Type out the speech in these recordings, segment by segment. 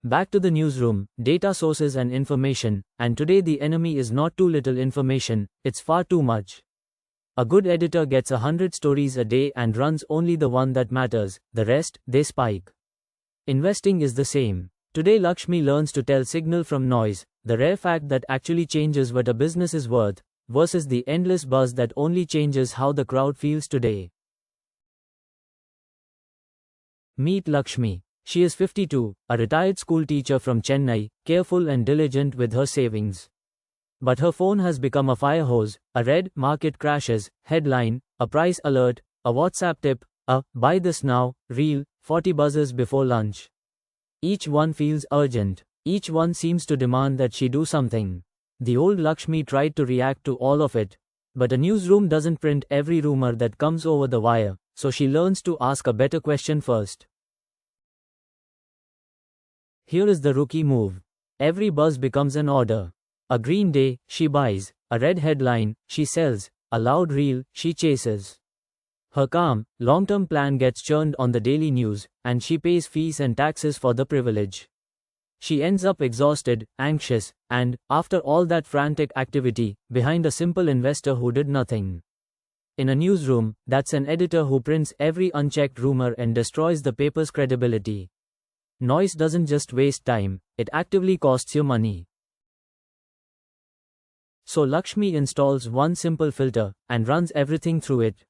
Back to the newsroom, data sources and information, and today the enemy is not too little information, it's far too much. A good editor gets 100 stories a day and runs only the one that matters, the rest, they spike. Investing is the same. Today Lakshmi learns to tell signal from noise, the rare fact that actually changes what a business is worth, versus the endless buzz that only changes how the crowd feels today. Meet Lakshmi. She is 52, a retired school teacher from Chennai, careful and diligent with her savings. But her phone has become a fire hose, a red market crashes headline, a price alert, a WhatsApp tip, a buy this now reel, 40 buzzes before lunch. Each one feels urgent. Each one seems to demand that she do something. The old Lakshmi tried to react to all of it. But a newsroom doesn't print every rumor that comes over the wire, so she learns to ask a better question first. Here is the rookie move. Every buzz becomes an order. A green day, she buys. A red headline, she sells. A loud reel, she chases. Her calm, long-term plan gets churned on the daily news, and she pays fees and taxes for the privilege. She ends up exhausted, anxious, and, after all that frantic activity, behind a simple investor who did nothing. In a newsroom, that's an editor who prints every unchecked rumor and destroys the paper's credibility. Noise doesn't just waste time, it actively costs you money. So Lakshmi installs one simple filter, and runs everything through it.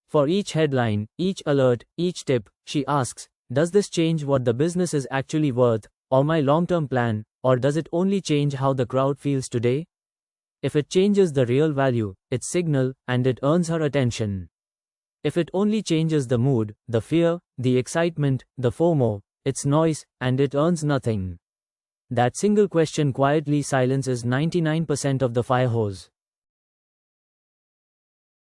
For each headline, each alert, each tip, she asks, does this change what the business is actually worth, or my long-term plan, or does it only change how the crowd feels today? If it changes the real value, it's signal, and it earns her attention. If it only changes the mood, the fear, the excitement, the FOMO, it's noise, and it earns nothing. That single question quietly silences 99% of the fire hose.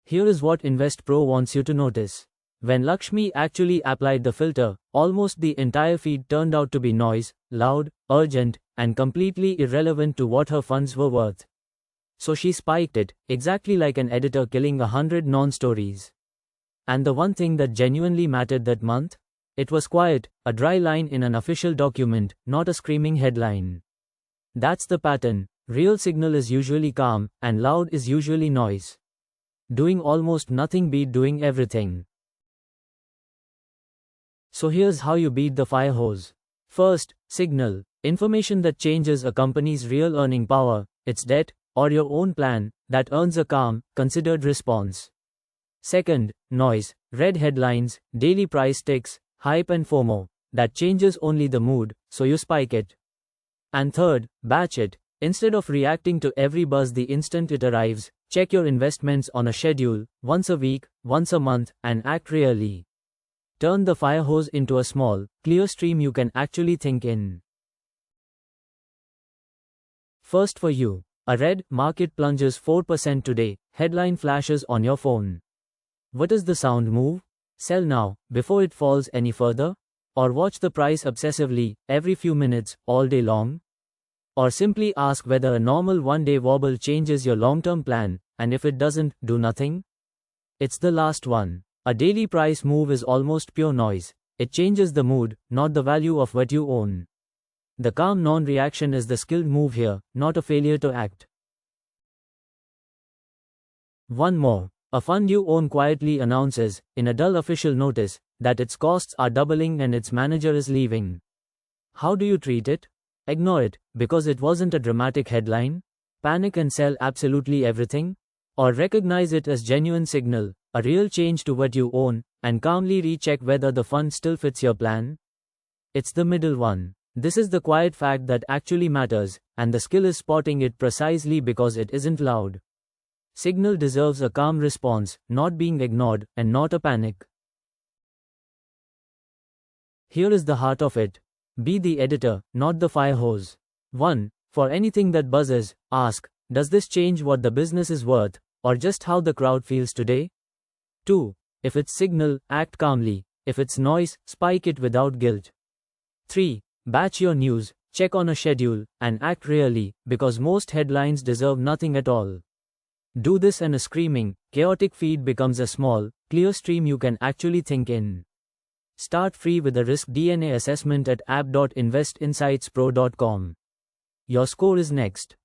Here is what InvestPro wants you to notice. When Lakshmi actually applied the filter, almost the entire feed turned out to be noise, loud, urgent, and completely irrelevant to what her funds were worth. So she spiked it, exactly like an editor killing 100 non-stories. And the one thing that genuinely mattered that month? It was quiet, a dry line in an official document, not a screaming headline. That's the pattern. Real signal is usually calm, and loud is usually noise. Doing almost nothing beat doing everything. So here's how you beat the fire hose. First, signal. Information that changes a company's real earning power, its debt, or your own plan, that earns a calm, considered response. Second, noise. Red headlines, daily price ticks, hype and FOMO, that changes only the mood, so you spike it. And third, batch it. Instead of reacting to every buzz the instant it arrives, check your investments on a schedule, once a week, once a month, and act really. Turn the fire hose into a small, clear stream you can actually think in. First for you. A red market plunges 4% today, headline flashes on your phone. What is the sound move? Sell now, before it falls any further? Or watch the price obsessively, every few minutes, all day long? Or simply ask whether a normal one-day wobble changes your long-term plan, and if it doesn't, do nothing? It's the last one. A daily price move is almost pure noise. It changes the mood, not the value of what you own. The calm non-reaction is the skilled move here, not a failure to act. One more. A fund you own quietly announces, in a dull official notice, that its costs are doubling and its manager is leaving. How do you treat it? Ignore it, because it wasn't a dramatic headline? Panic and sell absolutely everything? Or recognize it as genuine signal, a real change to what you own, and calmly recheck whether the fund still fits your plan? It's the middle one. This is the quiet fact that actually matters, and the skill is spotting it precisely because it isn't loud. Signal deserves a calm response, not being ignored, and not a panic. Here is the heart of it. Be the editor, not the fire hose. 1. For anything that buzzes, ask, does this change what the business is worth, or just how the crowd feels today? 2. If it's signal, act calmly. If it's noise, spike it without guilt. 3. Batch your news, check on a schedule, and act really, because most headlines deserve nothing at all. Do this and a screaming, chaotic feed becomes a small, clear stream you can actually think in. Start free with a risk DNA assessment at app.investinsightspro.com. Your score is next.